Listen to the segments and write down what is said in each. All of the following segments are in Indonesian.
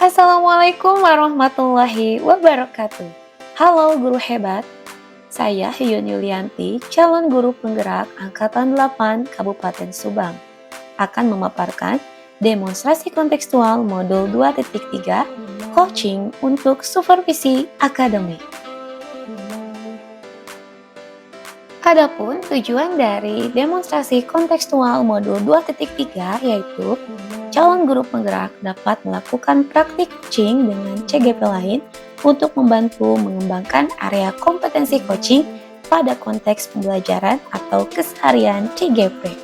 Assalamualaikum warahmatullahi wabarakatuh. Halo guru hebat, saya Yuyun Yulianti, calon guru penggerak Angkatan 8 Kabupaten Subang, akan memaparkan demonstrasi kontekstual modul 2.3 coaching untuk supervisi akademik. Adapun tujuan dari demonstrasi kontekstual modul 2.3 yaitu calon guru penggerak dapat melakukan praktik coaching dengan CGP lain untuk membantu mengembangkan area kompetensi coaching pada konteks pembelajaran atau keseharian CGP.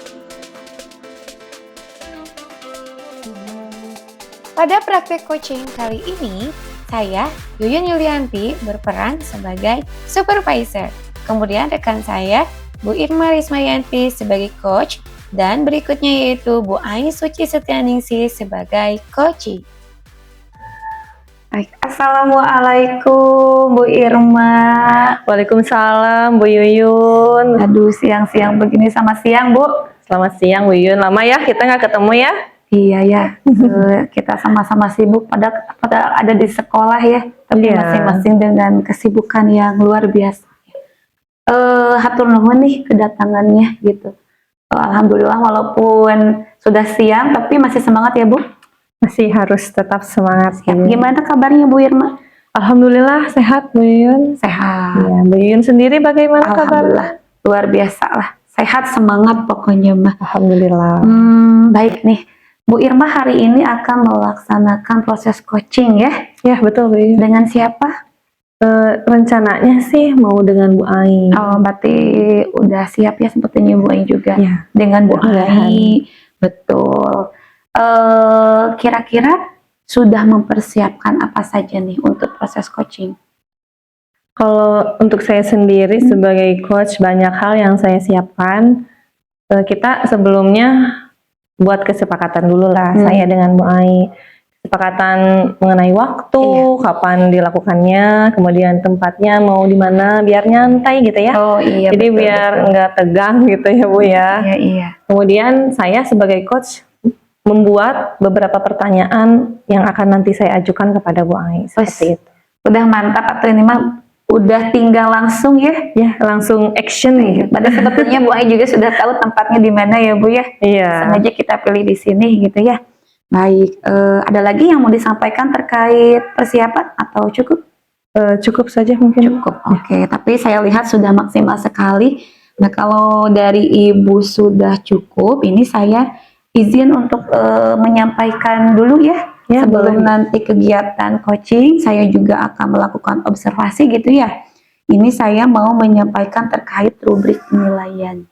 Pada praktik coaching kali ini, saya, Yuyun Yulianti, berperan sebagai supervisor. Kemudian rekan saya, Bu Irma Rismayanti sebagai coach, dan berikutnya yaitu Bu Ai Suci Setianingsih sebagai coachee. Assalamualaikum Bu Irma. Waalaikumsalam Bu Yuyun. Aduh, siang-siang begini, sama siang Bu. Selamat siang Bu Yuyun, lama ya kita nggak ketemu ya? Iya ya, kita sama-sama sibuk pada ada di sekolah ya, tapi masing-masing dengan kesibukan yang luar biasa. Hatur nuhun nih kedatangannya gitu. Alhamdulillah walaupun sudah siang tapi masih semangat ya Bu? Masih harus tetap semangat. Ya. Gimana kabarnya Bu Irma? Alhamdulillah sehat Bu Yuyun. Sehat. Ya, Bu Yuyun sendiri bagaimana kabarnya? Luar biasa lah. Sehat, semangat pokoknya mah. Alhamdulillah. Baik nih. Bu Irma hari ini akan melaksanakan proses coaching ya? Ya betul Bu Yuyun. Dengan siapa? Rencananya sih mau dengan Bu Ai. Oh, berarti udah siap ya sepertinya Bu Ai juga. Ya. Dengan Bu Ai. Betul. Kira-kira sudah mempersiapkan apa saja nih untuk proses coaching? Kalau untuk saya sendiri sebagai coach banyak hal yang saya siapkan. Kita sebelumnya buat kesepakatan dulu lah saya dengan Bu Ai. Kesepakatan mengenai waktu, kapan dilakukannya, kemudian tempatnya mau di mana, biar nyantai gitu ya. Oh iya. Jadi betul, biar nggak tegang gitu ya Bu ya. Iya. Kemudian saya sebagai coach membuat beberapa pertanyaan yang akan nanti saya ajukan kepada Bu Ai. Seperti itu. Udah mantap atau ini mah udah tinggal langsung ya? Ya langsung action nih. Padahal sebetulnya Bu Ai juga sudah tahu tempatnya di mana ya Bu ya. Iya. Sengaja kita pilih di sini gitu ya. Baik, ada lagi yang mau disampaikan terkait persiapan atau cukup? Cukup saja mungkin. Cukup, oke. Tapi saya lihat sudah maksimal sekali. Nah kalau dari Ibu sudah cukup, ini saya izin untuk menyampaikan dulu ya. Sebelum nanti kegiatan coaching, saya juga akan melakukan observasi gitu ya. Ini saya mau menyampaikan terkait rubrik penilaian.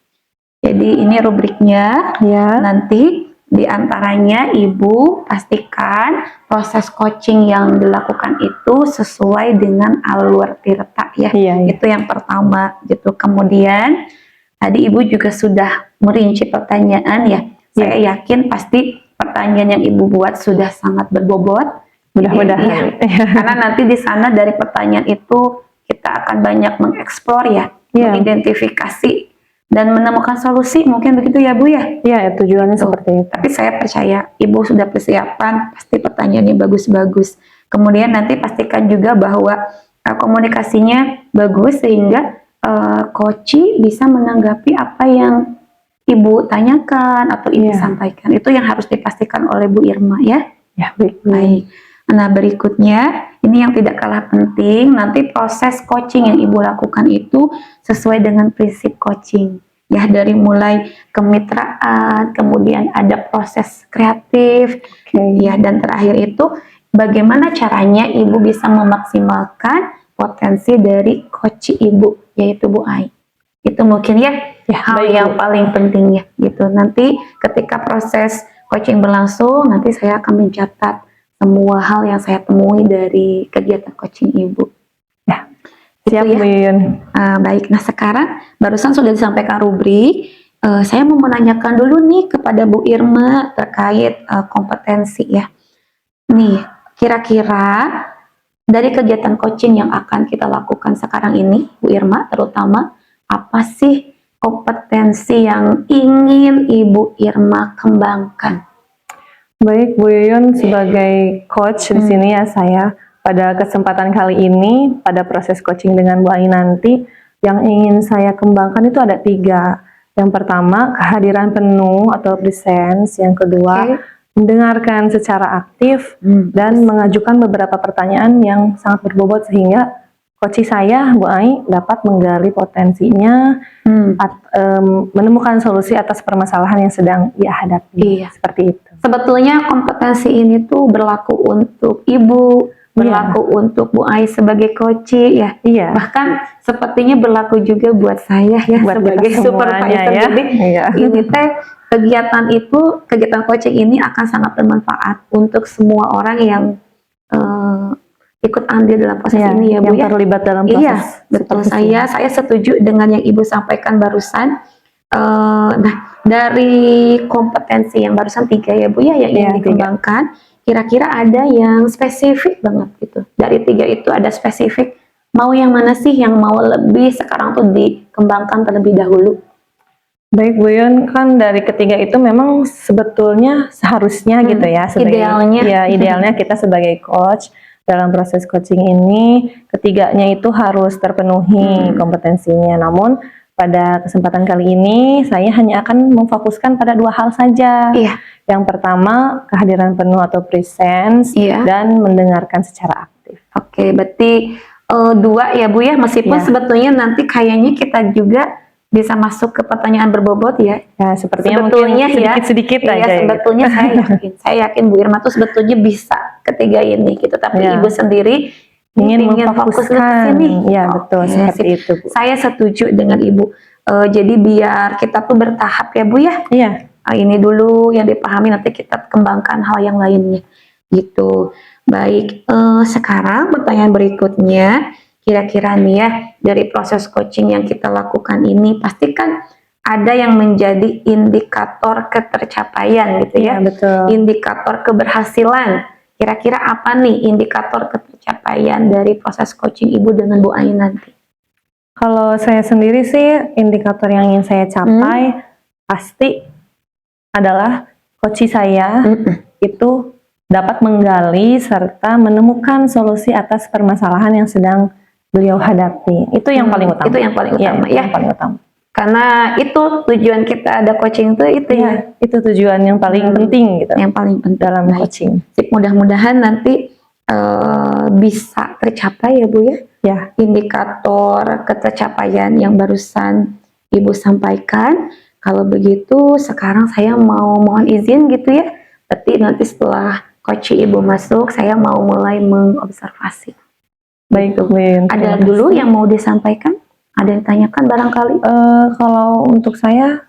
Jadi ini rubriknya, nanti diantaranya Ibu pastikan proses coaching yang dilakukan itu sesuai dengan alur tirta ya. Itu yang pertama gitu. Kemudian tadi Ibu juga sudah merinci pertanyaan ya. Saya yakin pasti pertanyaan yang Ibu buat sudah sangat berbobot. Mudah-mudahan. Karena nanti di sana dari pertanyaan itu kita akan banyak mengeksplor ya, mengidentifikasi dan menemukan solusi, mungkin begitu ya Bu ya? Iya, tujuannya seperti itu. Tapi saya percaya Ibu sudah persiapan, pasti pertanyaannya bagus-bagus. Kemudian nanti pastikan juga bahwa komunikasinya bagus sehingga coachee bisa menanggapi apa yang Ibu tanyakan atau Ibu sampaikan. Itu yang harus dipastikan oleh Bu Irma ya? Ya, baik. Nah berikutnya, ini yang tidak kalah penting, nanti proses coaching yang Ibu lakukan itu sesuai dengan prinsip coaching. Ya, dari mulai kemitraan, kemudian ada proses kreatif, ya, dan terakhir itu bagaimana caranya Ibu bisa memaksimalkan potensi dari coachee Ibu, yaitu Bu Ai. Itu mungkin ya hal yang paling penting ya, gitu. Nanti ketika proses coaching berlangsung, nanti saya akan mencatat semua hal yang saya temui dari kegiatan coaching Ibu. Ya, siap Bu Yuyun. Baik, nah sekarang barusan sudah disampaikan rubrik. Saya mau menanyakan dulu nih kepada Bu Irma terkait kompetensi ya. Nih, kira-kira dari kegiatan coaching yang akan kita lakukan sekarang ini, Bu Irma terutama, apa sih kompetensi yang ingin Ibu Irma kembangkan? Baik Bu Yuyun, sebagai coach di sini ya saya pada kesempatan kali ini pada proses coaching dengan Bu Ai nanti yang ingin saya kembangkan itu ada 3. Yang pertama kehadiran penuh atau presence, yang kedua mendengarkan secara aktif dan mengajukan beberapa pertanyaan yang sangat berbobot sehingga coach saya Bu Ai dapat menggali potensinya, menemukan solusi atas permasalahan yang sedang ia hadapi. Iya. Seperti itu. Sebetulnya kompetensi ini tuh berlaku untuk Ibu, berlaku untuk Bu Ai sebagai coach ya. Iya. Bahkan sepertinya berlaku juga buat saya ya Buat sebagai kita semuanya supervisor. ya. Jadi Iya. ini teh kegiatan coaching ini akan sangat bermanfaat untuk semua orang yang ikut andil dalam proses Iya, ini ya Bu yang ya. terlibat dalam proses. Iya, betul. Saya setuju dengan yang Ibu sampaikan barusan. Nah, dari kompetensi yang barusan 3 ya Bu ya yang ingin dikembangkan, kira-kira ada yang spesifik banget gitu. Dari 3 itu ada spesifik, mau yang mana sih yang mau lebih sekarang tuh dikembangkan terlebih dahulu? Baik Bu Yun, kan dari ketiga itu memang sebetulnya seharusnya gitu ya. Idealnya. Ya, idealnya kita sebagai coach dalam proses coaching ini, ketiganya itu harus terpenuhi kompetensinya. Namun pada kesempatan kali ini saya hanya akan memfokuskan pada 2 hal saja. Iya. Yang pertama kehadiran penuh atau presence dan mendengarkan secara aktif. Oke, berarti 2 ya Bu ya, meskipun sebetulnya nanti kayaknya kita juga bisa masuk ke pertanyaan berbobot ya. Ya, sepertinya sebetulnya mungkin sedikit-sedikit ya, aja. sebetulnya gitu. saya yakin Bu Irma tuh sebetulnya bisa ketiga ini gitu. Tapi Ibu sendiri ingin fokus ke memfokuskan. sini. Ya, betul seperti itu Bu. Saya setuju dengan Ibu. Jadi biar kita tuh bertahap ya Bu ya. Iya. Ini dulu yang dipahami, nanti kita kembangkan hal yang lainnya gitu. Baik, sekarang pertanyaan berikutnya, kira-kira nih ya, dari proses coaching yang kita lakukan ini, pastikan ada yang menjadi indikator ketercapaian gitu ya. Betul. Indikator keberhasilan. Kira-kira apa nih indikator ketercapaian dari proses coaching Ibu dengan Bu Ai nanti? Kalau saya sendiri sih, indikator yang ingin saya capai pasti adalah coach saya itu dapat menggali serta menemukan solusi atas permasalahan yang sedang beliau hadapi. Itu yang paling utama. Itu yang paling utama ya. Yang paling utama. Karena itu tujuan kita ada coaching itu ya. Itu tujuan yang paling penting gitu. Yang paling penting dalam coaching. Mudah-mudahan nanti bisa tercapai ya Bu ya. Ya. Indikator ketercapaian yang barusan Ibu sampaikan. Kalau begitu sekarang saya mau mohon izin gitu ya. Berarti nanti setelah coaching Ibu masuk, saya mau mulai mengobservasi. Baik Bu Yun. Ada dulu yang mau disampaikan? Ada yang tanyakan barangkali? Kalau untuk saya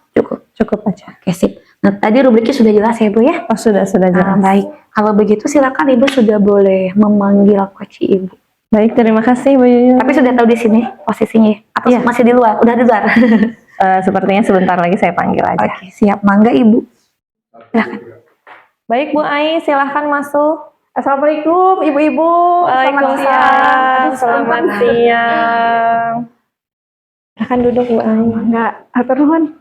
cukup aja. Oke, sip. Nah, tadi rubriknya sudah jelas ya Bu ya? Oh, sudah jelas. Baik. Kalau begitu silakan Ibu sudah boleh memanggil coach Ibu. Baik, terima kasih Bu Yuyun. Tapi sudah tahu di sini posisinya atau masih di luar? Udah di luar. Sepertinya sebentar lagi saya panggil aja. Oke, siap. Mangga Ibu. Silakan. Baik Bu Ai, silahkan masuk. Assalamualaikum Ibu-ibu. Waalaikumsalam. Selamat siang. Silahkan duduk Bu Ai. Enggak, atur nuhun.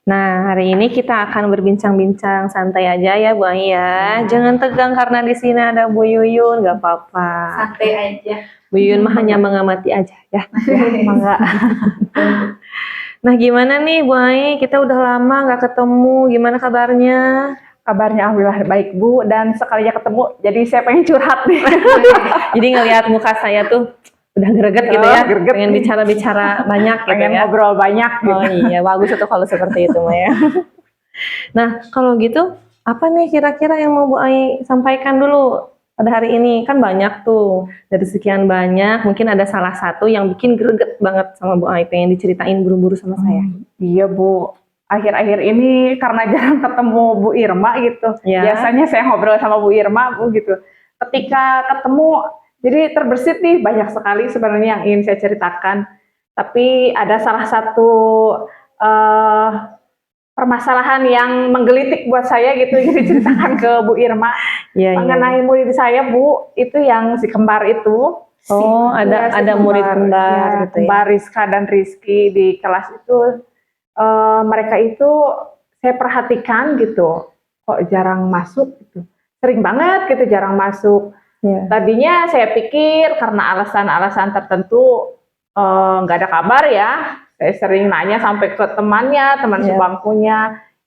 Nah, hari ini kita akan berbincang-bincang santai aja ya Bu Ai ya. Jangan tegang karena di sini ada Bu Yuyun, nggak apa-apa. Santai aja. Bu Yuyun mah hanya mengamati aja ya. Mangga. Nah, gimana nih Bu Ai? Kita udah lama nggak ketemu. Gimana kabarnya? Kabarnya alhamdulillah baik Bu, dan sekalinya ketemu jadi saya pengen curhat nih. Jadi ngelihat muka saya tuh udah greget gitu ya, greget. pengen bicara-bicara banyak gitu Pengen ya. ngobrol banyak gitu. Oh iya, bagus itu kalau seperti itu Maya. Nah, kalau gitu apa nih kira-kira yang mau Bu Ai sampaikan dulu pada hari ini? Kan banyak tuh, dari sekian banyak, mungkin ada salah satu yang bikin greget banget sama Bu Ai, pengen diceritain buru-buru sama saya. Iya Bu, akhir-akhir ini karena jarang ketemu Bu Irma gitu. Biasanya saya ngobrol sama Bu Irma Bu gitu. Ketika ketemu jadi terbersit nih banyak sekali sebenarnya yang ingin saya ceritakan. Tapi ada salah satu permasalahan yang menggelitik buat saya gitu, jadi ceritakan ke Bu Irma. Mengenai murid saya Bu, itu yang si kembar itu. Oh, ada murid kembar gitu ya. Kembar Rizka dan Rizky di kelas itu. Mereka itu saya perhatikan gitu. kok jarang masuk gitu. Sering banget gitu jarang masuk. Iya. Tadinya saya pikir karena alasan-alasan tertentu nggak ada kabar ya. Saya sering nanya sampai ke temannya, teman Iya. sebangkunya.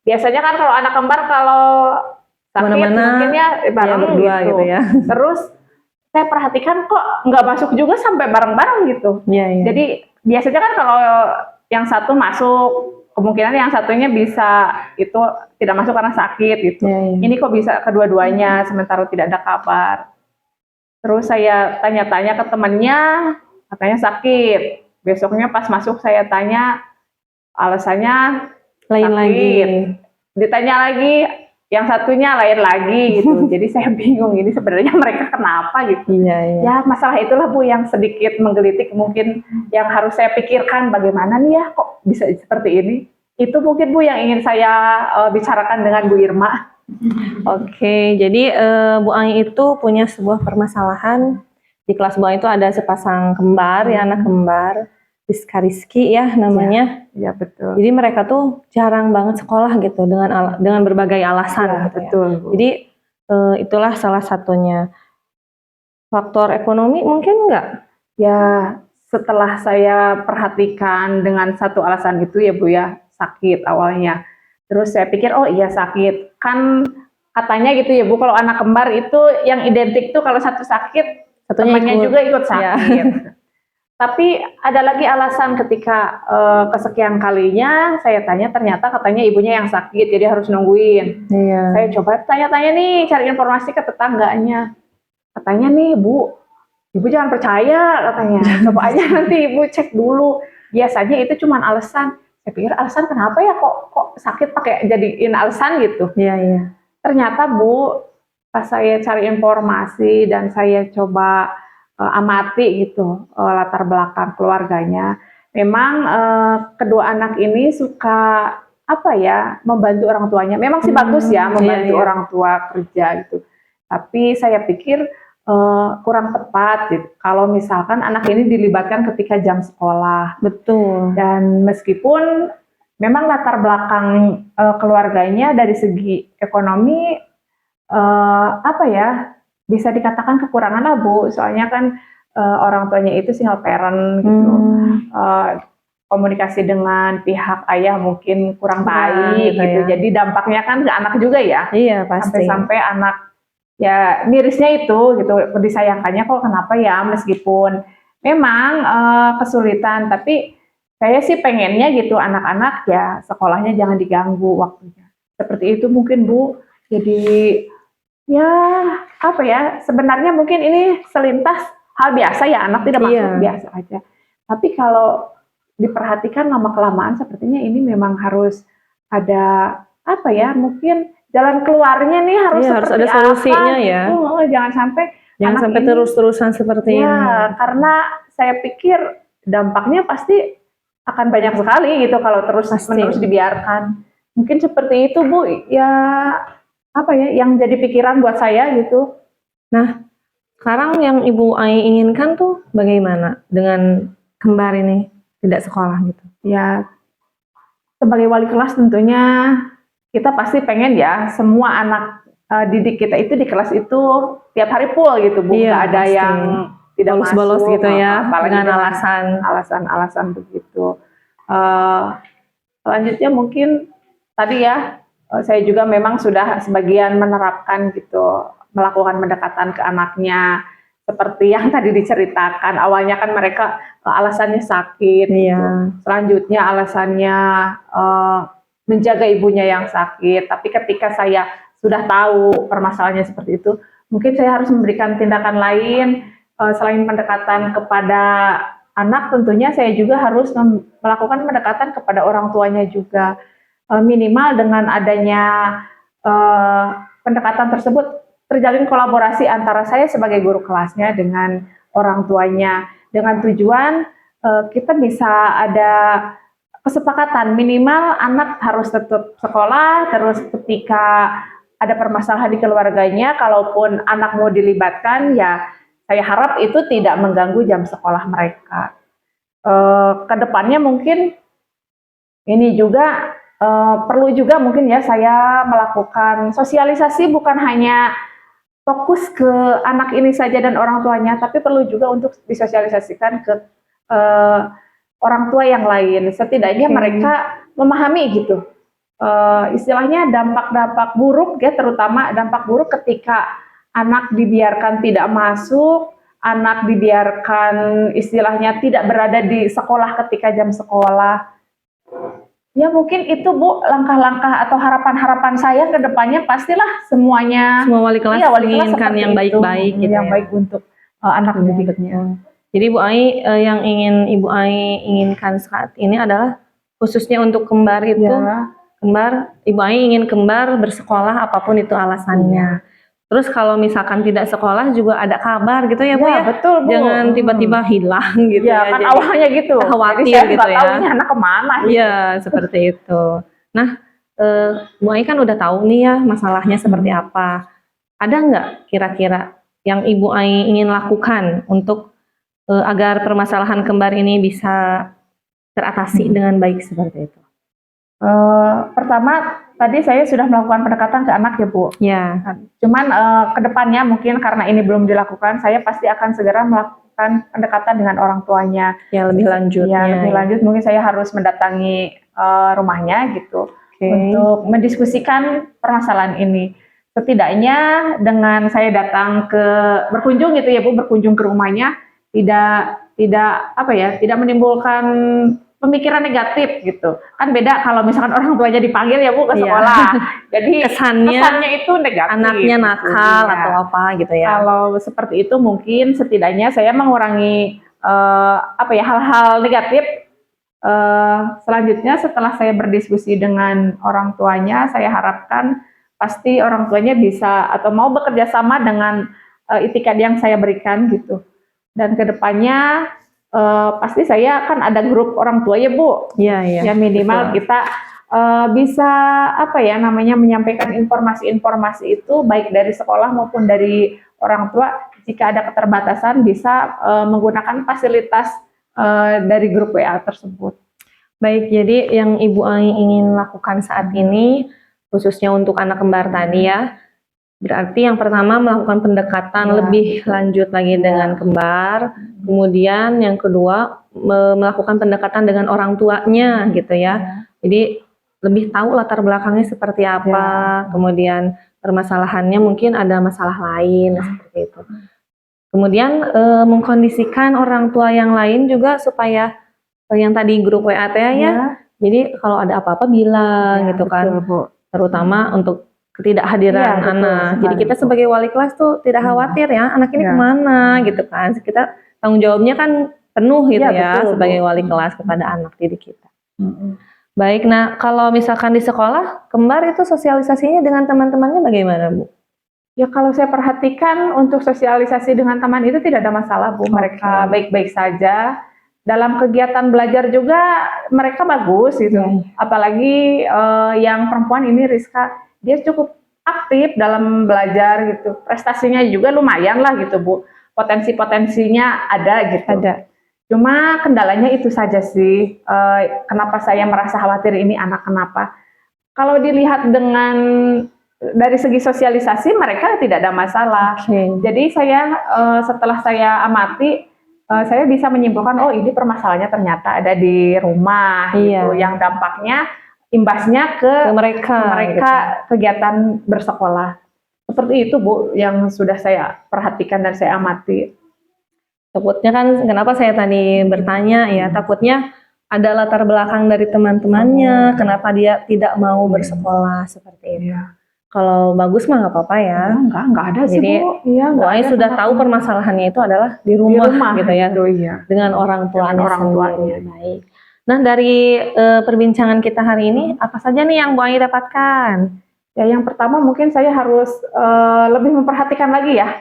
Biasanya kan kalau anak kembar kalau sakit Kemana-mana, mungkin ya bareng ya berdua gitu ya. Terus saya perhatikan kok nggak masuk juga sampai bareng-bareng gitu. Iya, iya. Jadi biasanya kan kalau yang satu masuk, kemungkinan yang satunya bisa itu tidak masuk karena sakit gitu. Iya, iya. Ini kok bisa kedua-duanya sementara tidak ada kabar. Terus saya tanya-tanya ke temannya, katanya sakit. Besoknya pas masuk saya tanya, alasannya Lain sakit. lagi. Ditanya lagi, yang satunya lain lagi gitu. Jadi saya bingung ini sebenarnya mereka kenapa gitu. Iya, iya. Ya masalah itulah Bu yang sedikit menggelitik, mungkin yang harus saya pikirkan bagaimana nih ya kok bisa seperti ini. Itu mungkin Bu yang ingin saya bicarakan dengan Bu Irma. Oke, jadi Bu Ai itu punya sebuah permasalahan. Di kelas Bu Ai itu ada sepasang kembar, ya anak kembar, Rizky ya namanya. Ya betul. Jadi mereka tuh jarang banget sekolah gitu dengan berbagai alasan. Ya, gitu ya. betul. Bu. Jadi itulah salah satunya. Faktor ekonomi mungkin enggak? Ya setelah saya perhatikan dengan satu alasan itu ya Bu ya, sakit awalnya. Terus saya pikir oh iya sakit. Kan katanya gitu ya Bu, kalau anak kembar itu yang identik tuh kalau satu sakit, Satunya temannya ikut. juga ikut Ya. sakit. Tapi ada lagi alasan ketika kesekian kalinya saya tanya, ternyata katanya ibunya yang sakit, jadi harus nungguin. Iya. Saya coba tanya-tanya nih, cari informasi ke tetangganya. Katanya nih Bu, Ibu jangan percaya katanya. Coba aja nanti Ibu cek dulu. Biasanya itu cuma alasan. Saya pikir alasan kenapa ya kok sakit pakai jadiin alasan gitu. Iya, iya. Ternyata Bu, pas saya cari informasi dan saya coba amati gitu latar belakang keluarganya, memang kedua anak ini suka apa ya membantu orang tuanya. Memang sih bagus ya membantu iya, iya. orang tua kerja gitu. Tapi saya pikir kurang tepat gitu. Kalau misalkan anak ini dilibatkan ketika jam sekolah. Betul. Dan meskipun memang latar belakang keluarganya dari segi ekonomi apa ya bisa dikatakan kekurangan lah Bu. Soalnya kan orang tuanya itu single parent gitu. Komunikasi dengan pihak ayah mungkin kurang baik gitu. ya. Jadi dampaknya kan ke anak juga ya. Iya, pasti. Sampai-sampai anak ya mirisnya itu gitu, disayangkannya kok kenapa ya meskipun memang kesulitan, tapi saya sih pengennya gitu anak-anak ya sekolahnya jangan diganggu waktunya. Seperti itu mungkin Bu. Jadi ya apa ya sebenarnya mungkin ini selintas hal biasa ya anak tidak masuk biasa aja. Tapi kalau diperhatikan lama-kelamaan sepertinya ini memang harus ada apa ya mungkin jalan keluarnya nih harus Iya, harus seperti ada solusinya apa, ya. gitu. Jangan sampai Jangan terus-terusan seperti ini. ya, karena saya pikir dampaknya pasti akan banyak sekali gitu kalau terus-menerus dibiarkan. Mungkin seperti itu Bu, ya apa ya yang jadi pikiran buat saya gitu. Nah, sekarang yang Ibu Ai inginkan tuh bagaimana dengan kembar ini tidak sekolah gitu? Ya, sebagai wali kelas tentunya kita pasti pengen ya semua anak didik kita itu di kelas itu tiap hari full gitu Bu, nggak ada pasti. yang tidak bolos-bolos masuk gitu ya, apalagi dengan alasan-alasan begitu. Selanjutnya mungkin tadi ya saya juga memang sudah sebagian menerapkan gitu, melakukan pendekatan ke anaknya seperti yang tadi diceritakan. Awalnya kan mereka alasannya sakit, gitu. Selanjutnya alasannya menjaga ibunya yang sakit. Tapi ketika saya sudah tahu permasalahannya seperti itu, mungkin saya harus memberikan tindakan lain selain pendekatan kepada anak. Tentunya saya juga harus melakukan pendekatan kepada orang tuanya juga. Minimal dengan adanya pendekatan tersebut terjalin kolaborasi antara saya sebagai guru kelasnya dengan orang tuanya, dengan tujuan kita bisa ada kesepakatan minimal anak harus tetap sekolah. Terus ketika ada permasalahan di keluarganya, kalaupun anak mau dilibatkan, ya saya harap itu tidak mengganggu jam sekolah mereka. Kedepannya mungkin ini juga perlu juga mungkin ya saya melakukan sosialisasi, bukan hanya fokus ke anak ini saja dan orang tuanya, tapi perlu juga untuk disosialisasikan ke eh, orang tua yang lain. Setidaknya mereka memahami gitu. Istilahnya dampak-dampak buruk ya, terutama dampak buruk ketika anak dibiarkan tidak masuk, anak dibiarkan istilahnya tidak berada di sekolah ketika jam sekolah. Ya mungkin itu Bu, langkah-langkah atau harapan-harapan saya ke depannya. Pastilah semuanya Semua wali kelas iya, wali kelas menginginkan seperti yang itu, baik-baik gitu yang ya. baik untuk anak didiknya. Jadi Bu Ai, yang ingin Ibu Ai inginkan saat ini adalah khususnya untuk kembar itu, Ya, kembar, Ibu Ai ingin kembar bersekolah apapun itu alasannya. Terus kalau misalkan tidak sekolah juga ada kabar gitu ya Bu ya ya. betul Bu. Jangan tiba-tiba hilang gitu Ya ya. kan Jadi awalnya gitu. khawatir Jadi saya gitu nggak tahu ya. ini anak kemana. Iya, seperti itu. Nah, Bu Ai kan udah tahu nih ya masalahnya seperti apa. Ada nggak kira-kira yang Ibu Ai ingin lakukan untuk agar permasalahan kembar ini bisa teratasi dengan baik seperti itu? Pertama, tadi saya sudah melakukan pendekatan ke anak ya Bu. Ya, Cuman ke depannya mungkin karena ini belum dilakukan, saya pasti akan segera melakukan pendekatan dengan orang tuanya. ya lebih lanjutnya. Ya, lebih lanjut mungkin saya harus mendatangi rumahnya gitu untuk mendiskusikan permasalahan ini. Setidaknya dengan saya datang ke berkunjung gitu ya Bu, berkunjung ke rumahnya tidak apa ya, tidak menimbulkan pemikiran negatif gitu. Kan beda kalau misalkan orang tuanya dipanggil ya Bu ke Iya. sekolah. Jadi Kesannya itu negatif. Anaknya gitu. nakal Iya. atau apa gitu ya. Kalau seperti itu mungkin setidaknya saya mengurangi apa ya, hal-hal negatif. Selanjutnya setelah saya berdiskusi dengan orang tuanya, saya harapkan pasti orang tuanya bisa atau mau bekerja sama dengan itikad yang saya berikan gitu. Dan kedepannya pasti saya kan ada grup orang tua ya Bu. Iya, iya. Ya minimal betul. kita bisa apa ya namanya menyampaikan informasi-informasi itu baik dari sekolah maupun dari orang tua. Jika ada keterbatasan bisa menggunakan fasilitas dari grup WA tersebut. Baik, jadi yang Ibu Ai ingin lakukan saat ini khususnya untuk anak kembar tadi ya, berarti yang pertama melakukan pendekatan Ya. lebih lanjut lagi dengan kembar, kemudian yang kedua melakukan pendekatan dengan orang tuanya gitu ya. Jadi lebih tahu latar belakangnya seperti apa, kemudian permasalahannya mungkin ada masalah lain seperti itu. Kemudian mengkondisikan orang tua yang lain juga supaya yang tadi grup WA ya. Jadi kalau ada apa-apa bilang gitu kan. Betul, Bu. Terutama untuk ketidakhadiran Iya, betul anak. Jadi sekali, kita Bu. sebagai wali kelas tuh tidak khawatir ya, anak ini Iya. kemana gitu kan. Kita tanggung jawabnya kan penuh gitu Iya, ya betul, sebagai Bu. wali kelas kepada anak didik kita. Baik, nah kalau misalkan di sekolah, kembar itu sosialisasinya dengan teman-temannya bagaimana Bu? Ya kalau saya perhatikan untuk sosialisasi dengan teman itu tidak ada masalah Bu. Mereka baik-baik saja. Dalam kegiatan belajar juga mereka bagus gitu. Apalagi yang perempuan ini Rizka, dia cukup aktif dalam belajar gitu. Prestasinya juga lumayan lah gitu Bu. Potensi-potensinya ada gitu. Ada. Cuma kendalanya itu saja sih. Kenapa saya merasa khawatir ini anak kenapa? Kalau dilihat dengan dari segi sosialisasi mereka tidak ada masalah. Jadi saya setelah saya amati, saya bisa menyimpulkan oh ini permasalahannya ternyata ada di rumah gitu, yang dampaknya imbasnya ke mereka gitu. Kegiatan bersekolah. Seperti itu Bu yang sudah saya perhatikan dan saya amati. Takutnya kan kenapa saya tadi bertanya ya, takutnya ada latar belakang dari teman-temannya, kenapa dia tidak mau bersekolah seperti itu. Kalau bagus mah nggak apa-apa ya. Enggak ada sih Jadi, Bu. Iya, Bu Ai sudah tahu permasalahannya itu adalah di rumah gitu ya, dengan orang tuanya sendiri. Baik. Nah dari perbincangan kita hari ini, apa saja nih yang Bu Ai dapatkan? Ya yang pertama mungkin saya harus lebih memperhatikan lagi ya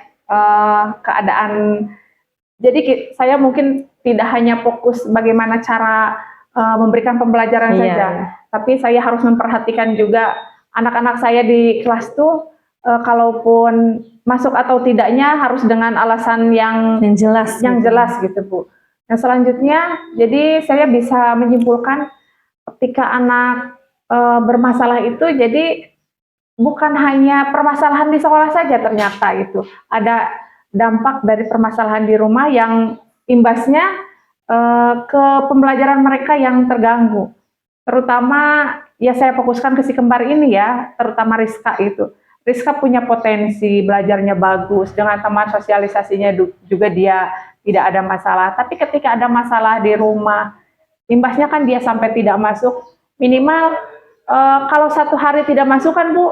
keadaan. Jadi saya mungkin tidak hanya fokus bagaimana cara memberikan pembelajaran saja, tapi saya harus memperhatikan juga anak-anak saya di kelas tuh kalaupun masuk atau tidaknya harus dengan alasan yang jelas gitu Bu. Nah selanjutnya jadi saya bisa menyimpulkan ketika anak bermasalah itu jadi bukan hanya permasalahan di sekolah saja, ternyata itu ada dampak dari permasalahan di rumah yang imbasnya ke pembelajaran mereka yang terganggu. Terutama ya saya fokuskan ke si kembar ini ya, terutama Rizka itu. Rizka punya potensi, belajarnya bagus, dengan teman sosialisasinya juga dia tidak ada masalah. Tapi ketika ada masalah di rumah, imbasnya kan dia sampai tidak masuk. Minimal kalau 1 hari tidak masuk kan Bu,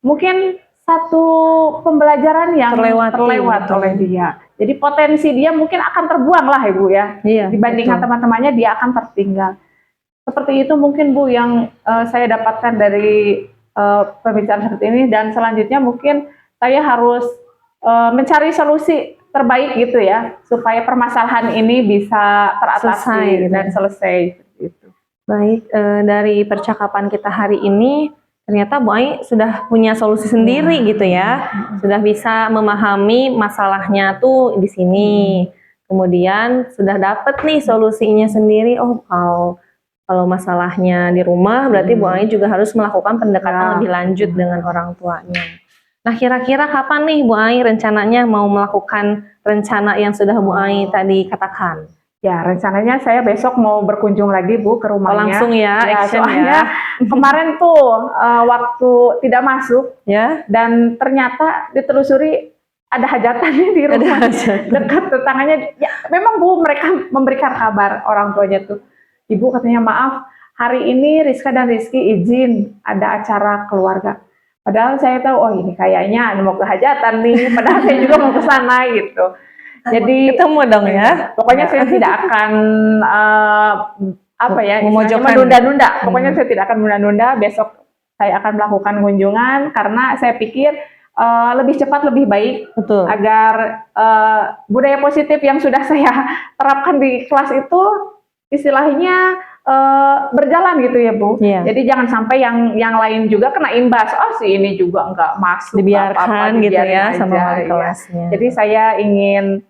mungkin satu pembelajaran yang terlewat oleh dia. Jadi potensi dia mungkin akan terbuang lah Ibu ya. Iya, Dibandingkan teman-temannya dia akan tertinggal. Seperti itu mungkin Bu yang saya dapatkan dari pembicaraan seperti ini, dan selanjutnya mungkin saya harus mencari solusi terbaik gitu ya supaya permasalahan ini bisa teratasi dan selesai gitu. Baik, dari percakapan kita hari ini ternyata Bu Ai sudah punya solusi sendiri gitu ya. Sudah bisa memahami masalahnya tuh di sini. Kemudian sudah dapat nih solusinya sendiri. Oh, kalau masalahnya di rumah berarti Bu Ai juga harus melakukan pendekatan lebih lanjut dengan orang tuanya. Nah, kira-kira kapan nih Bu Ai rencananya mau melakukan rencana yang sudah Bu Ai tadi katakan? Ya, rencananya saya besok mau berkunjung lagi Bu ke rumahnya. Langsung ya, action soalnya kemarin tuh waktu tidak masuk ya, dan ternyata ditelusuri ada hajatannya di rumah dekat tetangganya. Ya, memang Bu mereka memberikan kabar orang tuanya tuh. Ibu katanya maaf, hari ini Rizka dan Rizky izin ada acara keluarga. Padahal saya tahu, oh ini kayaknya mau ke hajatan nih, padahal saya juga mau ke sana gitu. Jadi ketemu dong ya. Pokoknya saya tidak akan menunda-nunda. Pokoknya saya tidak akan menunda-nunda. Besok saya akan melakukan kunjungan karena saya pikir lebih cepat lebih baik. Betul. Agar budaya positif yang sudah saya terapkan di kelas itu istilahnya berjalan gitu ya Bu. Iya. Jadi jangan sampai yang lain juga kena imbas. Oh si ini juga nggak masuk. Dibiarkan gitu ya sama wali kelasnya. Jadi saya ingin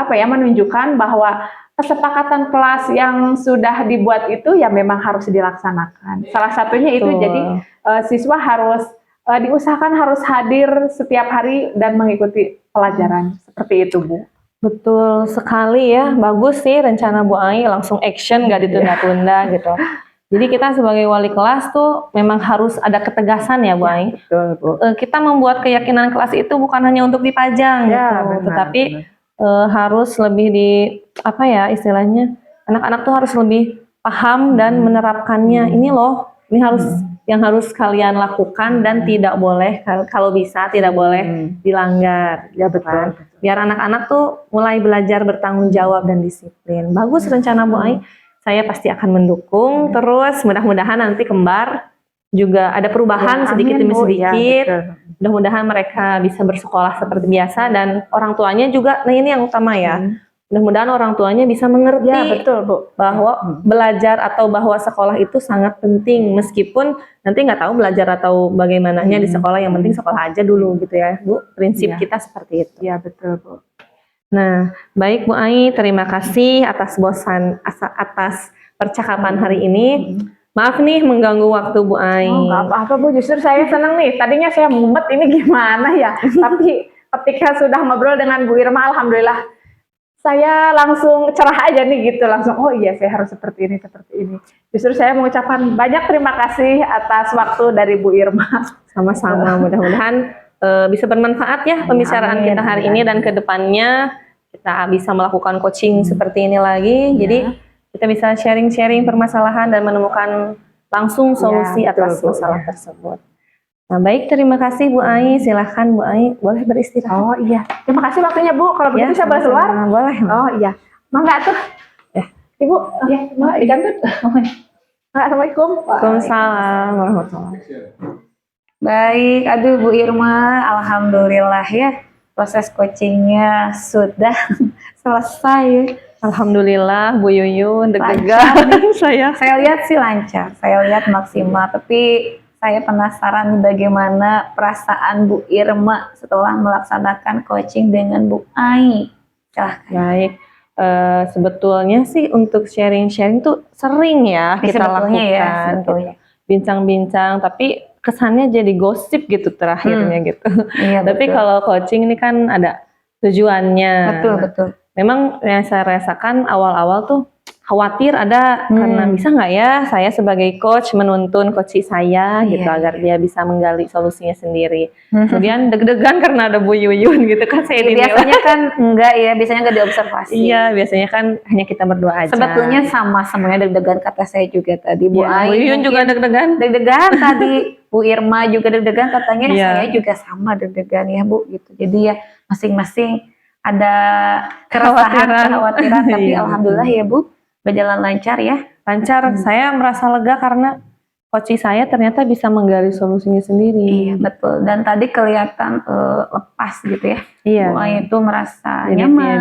menunjukkan bahwa kesepakatan kelas yang sudah dibuat itu ya memang harus dilaksanakan. Salah satunya itu jadi siswa harus diusahakan harus hadir setiap hari dan mengikuti pelajaran. Seperti itu Bu. Betul sekali ya, bagus sih rencana Bu Ai, langsung action, nggak ditunda-tunda gitu. Jadi kita sebagai wali kelas tuh memang harus ada ketegasan ya Bu Ai. Betul, Bu. Kita membuat keyakinan kelas itu bukan hanya untuk dipajang gitu, tetapi harus lebih istilahnya anak-anak tuh harus lebih paham dan menerapkannya. Ini loh, ini harus yang harus kalian lakukan dan tidak boleh, kalau bisa tidak boleh dilanggar. Ya betul. Biar anak-anak tuh mulai belajar bertanggung jawab dan disiplin. Bagus rencana Bu Ai. Saya pasti akan mendukung. Terus mudah-mudahan nanti kembar juga ada perubahan sedikit demi sedikit. Mudah-mudahan mereka bisa bersekolah seperti biasa dan orang tuanya juga. Nah ini yang utama ya. Mudah-mudahan orang tuanya bisa mengerti bahwa belajar atau bahwa sekolah itu sangat penting, meskipun nanti nggak tahu belajar atau bagaimananya di sekolah, yang penting sekolah aja dulu gitu ya Bu. Prinsip kita seperti itu. Ya betul Bu. Nah, baik Bu Ai, terima kasih atas percakapan hari ini. Maaf nih mengganggu waktu Bu Ai. Oh, nggak apa-apa Bu, justru saya senang nih. Tadinya saya mumet ini gimana ya, tapi ketika sudah ngobrol dengan Bu Irma, alhamdulillah saya langsung cerah aja nih gitu, langsung oh iya saya harus seperti ini. Justru saya mengucapkan banyak terima kasih atas waktu dari Bu Irma. Sama-sama, mudah-mudahan bisa bermanfaat ya pembicaraan kita hari ini, dan kedepannya kita bisa melakukan coaching seperti ini lagi. Jadi kita bisa sharing-sharing permasalahan dan menemukan langsung solusi atas masalah tersebut. Nah baik, terima kasih Bu Ai. Silahkan Bu Ai, boleh beristirahat. Oh iya, terima kasih waktunya Bu. Kalau begitu saya boleh keluar? Boleh. Oh iya, mangga tuh. Ibu, ya, mangga digantut. Assalamualaikum. Waalaikumsalam warahmatullahi wabarakatuh. Baik, aduh Bu Irma, alhamdulillah ya proses coachingnya sudah selesai. Alhamdulillah Bu Yuyun, deg-degan saya. Saya lihat sih lancar, saya lihat maksimal, tapi saya penasaran nih bagaimana perasaan Bu Irma setelah melaksanakan coaching dengan Bu Ai. Silahkan. Baik, sebetulnya sih untuk sharing-sharing tuh sering ya kita Sebetulnya ya, lakukan, sebetulnya. gitu. Bincang-bincang, tapi kesannya jadi gosip gitu terakhirnya gitu. Iya, Tapi betul. kalau coaching ini kan ada tujuannya. Betul, betul. Memang yang saya rasakan awal-awal tuh khawatir ada karena bisa nggak ya saya sebagai coach menuntun coach saya gitu Iya, agar dia bisa menggali solusinya sendiri. Mhm. Kemudian deg-degan karena ada Bu Yuyun gitu kan saya dinilai. Biasanya kan enggak ya, biasanya enggak diobservasi. Iya, biasanya kan hanya kita berdua aja. Sebetulnya sama semuanya deg-degan kata saya juga tadi. Bu Iya, Ai Bu Yuyun juga mungkin deg-degan. deg-degan tadi. Bu Irma juga deg-degan katanya Iya. saya juga sama deg-degan ya Bu gitu. Jadi ya masing-masing ada keresahan, kekhawatiran tapi Iya, alhamdulillah ya Bu berjalan lancar ya. lancar. Saya merasa lega karena coach saya ternyata bisa menggali solusinya sendiri. Iya betul. Dan tadi kelihatan lepas gitu ya. Iya. Bu Ai itu merasa Jadi nyaman.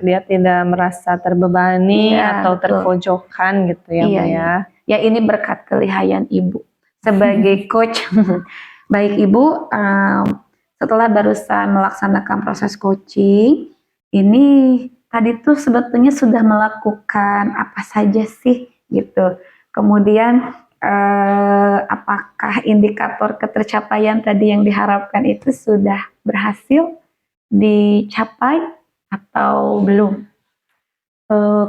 dia tidak merasa terbebani Iya, atau betul. terpojokkan gitu ya, Iya, Bu iya. ya. Ya ini berkat kelihayan Ibu sebagai coach. Baik Ibu, setelah barusan melaksanakan proses coaching, ini tadi tuh sebetulnya sudah melakukan apa saja sih gitu. Kemudian apakah indikator ketercapaian tadi yang diharapkan itu sudah berhasil dicapai atau belum?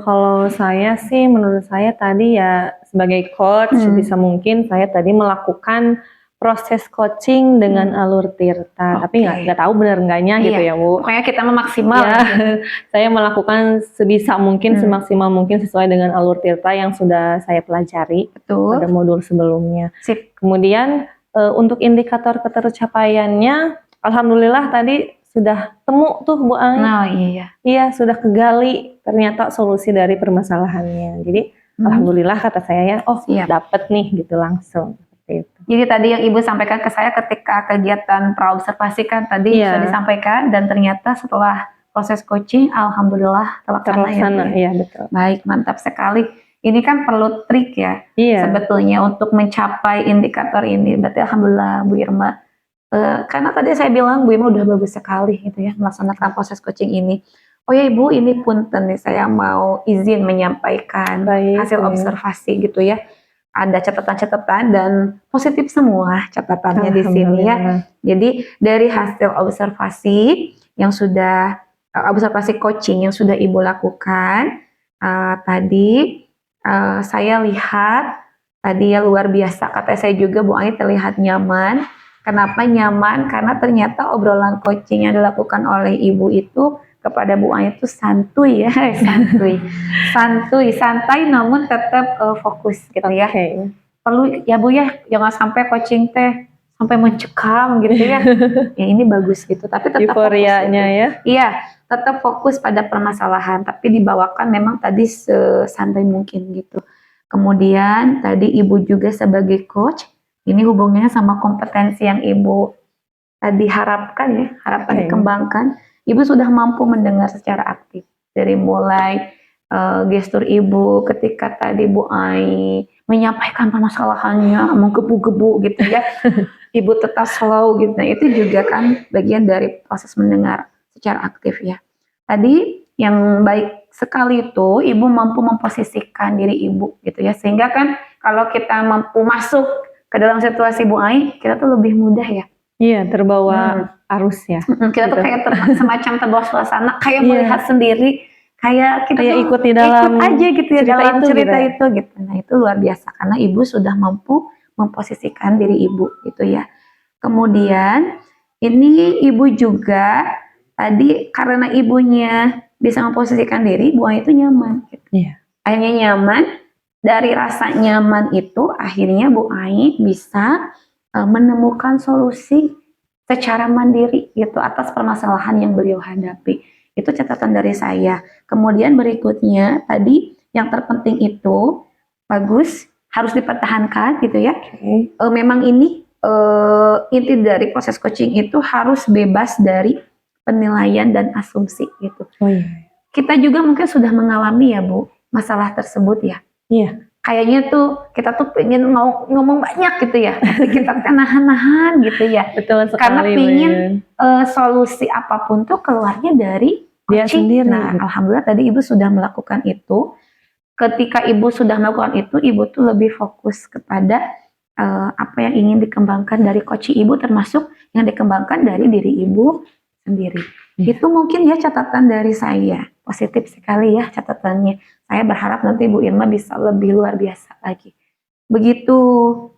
Kalau saya sih, menurut saya tadi ya sebagai coach bisa mungkin saya tadi melakukan proses coaching dengan alur Tirta, tapi nggak tahu benar enggaknya gitu ya Bu. Pokoknya kita memaksimal. Ya, saya melakukan sebisa mungkin, semaksimal mungkin sesuai dengan alur Tirta yang sudah saya pelajari pada modul sebelumnya. Sip. Kemudian untuk indikator ketercapaiannya, alhamdulillah tadi sudah temu tuh Bu Ai. Nah iya. Iya, sudah kegali ternyata solusi dari permasalahannya. Jadi alhamdulillah kata saya ya, oh dapet nih gitu langsung. Seperti itu. Jadi tadi yang Ibu sampaikan ke saya ketika kegiatan praobservasi kan tadi sudah disampaikan dan ternyata setelah proses coaching alhamdulillah terlaksana. Iya betul. Baik, mantap sekali. Ini kan perlu trik ya sebetulnya untuk mencapai indikator ini. Berarti alhamdulillah Bu Irma. Karena tadi saya bilang Bu Irma udah bagus sekali gitu ya melaksanakan proses coaching ini. Oh ya Ibu, ini punten nih saya mau izin menyampaikan hasil observasi gitu ya. Ada catatan-catatan dan positif semua catatannya di sini ya. Jadi dari hasil observasi yang sudah observasi coaching yang sudah Ibu lakukan tadi saya lihat tadi ya luar biasa kata saya juga Bu Ai terlihat nyaman. Kenapa nyaman? Karena ternyata obrolan coaching yang dilakukan oleh Ibu itu kepada Bu Ai itu santuy ya, santuy, santai namun tetap fokus gitu ya. Perlu ya Bu ya, jangan sampai coaching teh sampai mencekam gitu ya. Ya ini bagus gitu, tapi tetap euforianya fokus, ya. Iya, tetap fokus pada permasalahan, tapi dibawakan memang tadi sesantai mungkin gitu. Kemudian tadi Ibu juga sebagai coach, ini hubungannya sama kompetensi yang Ibu tadi harapkan ya, dikembangkan. Ibu sudah mampu mendengar secara aktif dari mulai gestur Ibu ketika tadi Bu Ai menyampaikan permasalahannya menggebu-gebu gitu ya. Ibu tetap slow gitu. Nah, itu juga kan bagian dari proses mendengar secara aktif ya. Tadi yang baik sekali itu Ibu mampu memposisikan diri Ibu gitu ya. Sehingga kan kalau kita mampu masuk ke dalam situasi Bu Ai, kita tuh lebih mudah ya. Iya, terbawa arus ya. Kita tuh kayak semacam terbawa suasana, kayak melihat sendiri, kayak kita kayak tuh ikut di dalam ikut aja gitu ya dalam cerita gitu. itu gitu. Nah itu luar biasa karena Ibu sudah mampu memposisikan diri Ibu gitu ya. Kemudian ini Ibu juga tadi karena Ibunya bisa memposisikan diri, Bu Ai itu nyaman. Gitu. Iya. Akhirnya nyaman. Dari rasa nyaman itu akhirnya Bu Ai bisa menemukan solusi secara mandiri gitu atas permasalahan yang beliau hadapi. Itu catatan dari saya. Kemudian berikutnya tadi yang terpenting itu bagus harus dipertahankan gitu ya. Memang ini inti dari proses coaching itu harus bebas dari penilaian dan asumsi gitu. Kita juga mungkin sudah mengalami ya Bu masalah tersebut ya. Iya. Kayaknya tuh kita tuh pengen mau ngomong banyak gitu ya, tapi kita kan nahan-nahan gitu ya. Betul sekali. Karena pengen solusi apapun tuh keluarnya dari Dia coaching. sendiri. Nah, alhamdulillah tadi Ibu sudah melakukan itu. Ketika Ibu sudah melakukan itu, Ibu tuh lebih fokus kepada apa yang ingin dikembangkan dari coaching Ibu, termasuk yang dikembangkan dari diri Ibu sendiri. Itu mungkin ya catatan dari saya. Positif sekali ya catatannya. Saya berharap nanti Bu Irma bisa lebih luar biasa lagi. Begitu,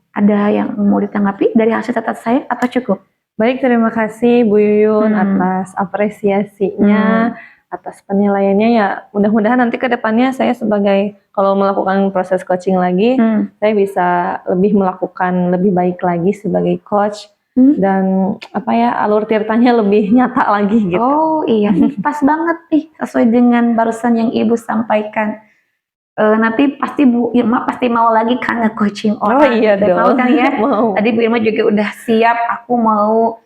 ada yang mau ditanggapi dari hasil catatan saya atau cukup? Baik, terima kasih Bu Yuyun atas apresiasinya, atas penilaiannya ya. Mudah-mudahan nanti ke depannya saya sebagai kalau melakukan proses coaching lagi, saya bisa lebih melakukan lebih baik lagi sebagai coach dan apa ya, alur tirtanya lebih nyata lagi gitu. Oh iya, pas banget nih sesuai dengan barusan yang Ibu sampaikan. Nanti pasti Bu Irma pasti mau lagi kan nge-coaching orang. Oh iya gitu. dong. Mau kan ya? Mau. Tadi Bu Irma juga udah siap, aku mau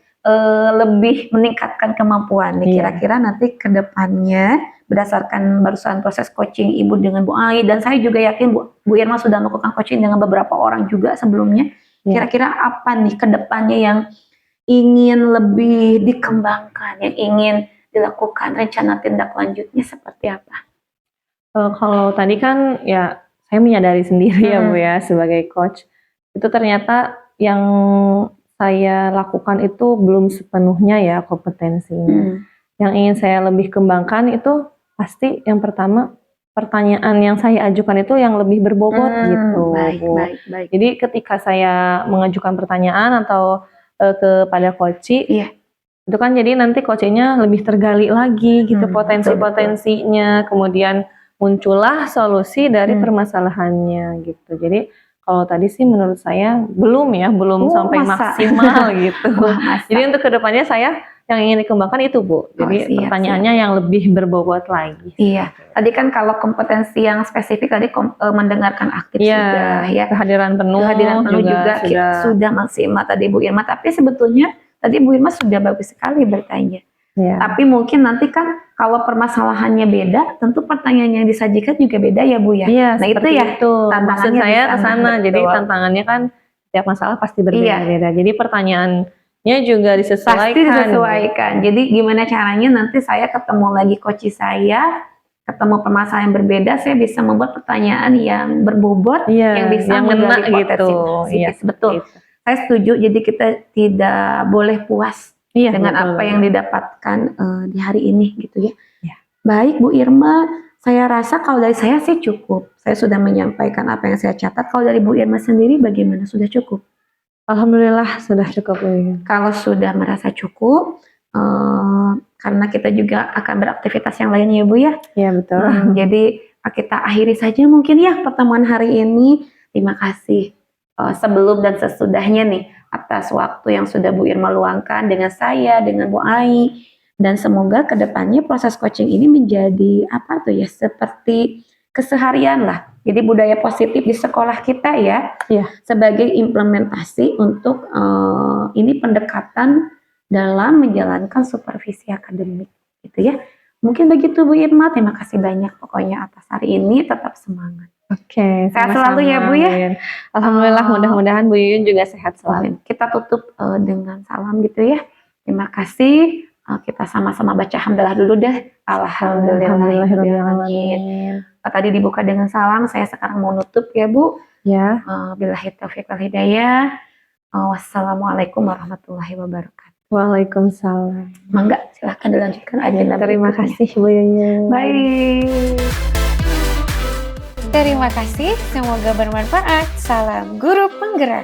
lebih meningkatkan kemampuan nih. Kira-kira nanti ke depannya berdasarkan barusan proses coaching Ibu dengan Bu Ai, dan saya juga yakin Bu Irma sudah melakukan coaching dengan beberapa orang juga sebelumnya. Kira-kira apa nih ke depannya yang ingin lebih dikembangkan, yang ingin dilakukan, rencana tindak lanjutnya seperti apa? Kalau tadi kan ya saya menyadari sendiri ya Bu ya sebagai coach, itu ternyata yang saya lakukan itu belum sepenuhnya ya kompetensinya. Yang ingin saya lebih kembangkan itu pasti yang pertama pertanyaan yang saya ajukan itu yang lebih berbobot gitu. Baik. Jadi ketika saya mengajukan pertanyaan atau kepada coach, itu kan jadi nanti coachnya lebih tergali lagi gitu potensi-potensinya, kemudian muncullah solusi dari permasalahannya gitu. Jadi kalau tadi sih menurut saya belum sampai maksimal gitu. Jadi untuk kedepannya saya yang ingin dikembangkan itu Bu. Jadi pertanyaannya yang lebih berbobot lagi. Iya. Tadi kan kalau kompetensi yang spesifik tadi mendengarkan aktif sudah ya. Kehadiran penuh juga sudah maksimal tadi Bu Irma. Tapi sebetulnya tadi Bu Irma sudah bagus sekali bertanya. Tapi mungkin nanti kan kalau permasalahannya beda, tentu pertanyaan yang disajikan juga beda ya Bu ya. Nah itu ya maksud saya ke sana. Jadi tantangannya kan setiap masalah pasti berbeda-beda. Jadi pertanyaannya juga disesuaikan. Pasti disesuaikan. Jadi gimana caranya nanti saya ketemu lagi coach saya, ketemu permasalahan yang berbeda, saya bisa membuat pertanyaan yang berbobot, yang bisa menggali potensi. Betul. Saya setuju. Jadi kita tidak boleh puas dengan apa yang didapatkan di hari ini gitu ya. Baik Bu Irma, saya rasa kalau dari saya sih cukup. Saya sudah menyampaikan apa yang saya catat. Kalau dari Bu Irma sendiri bagaimana? Sudah cukup? Alhamdulillah sudah cukup. Kalau sudah merasa cukup, karena kita juga akan beraktivitas yang lainnya ya Bu ya. Iya betul. Jadi kita akhiri saja mungkin ya pertemuan hari ini. Terima kasih sebelum dan sesudahnya nih atas waktu yang sudah Bu Irma luangkan dengan saya, dengan Bu Ai, dan semoga kedepannya proses coaching ini menjadi apa tuh ya, seperti keseharian lah. Jadi budaya positif di sekolah kita ya, sebagai implementasi untuk ini pendekatan dalam menjalankan supervisi akademik gitu ya. Mungkin begitu Bu Irma, terima kasih banyak pokoknya atas hari ini, tetap semangat. Oke, sehat selalu ya Bu ya. Alhamdulillah, mudah-mudahan Bu Yuyun juga sehat selalu. Kita tutup dengan salam gitu ya. Terima kasih. Kita sama-sama baca hamdalah dulu deh. Alhamdulillahirrahmanirrahim. Tadi dibuka dengan salam, saya sekarang mau nutup ya Bu. Ya. Billahi taufiq wal hidayah. Wassalamualaikum warahmatullahi wabarakatuh. Waalaikumsalam. Mangga, silahkan dilanjutkan agenda. Terima kasih Bu Yuyun. Baik. Terima kasih, semoga bermanfaat. Salam Guru Penggerak.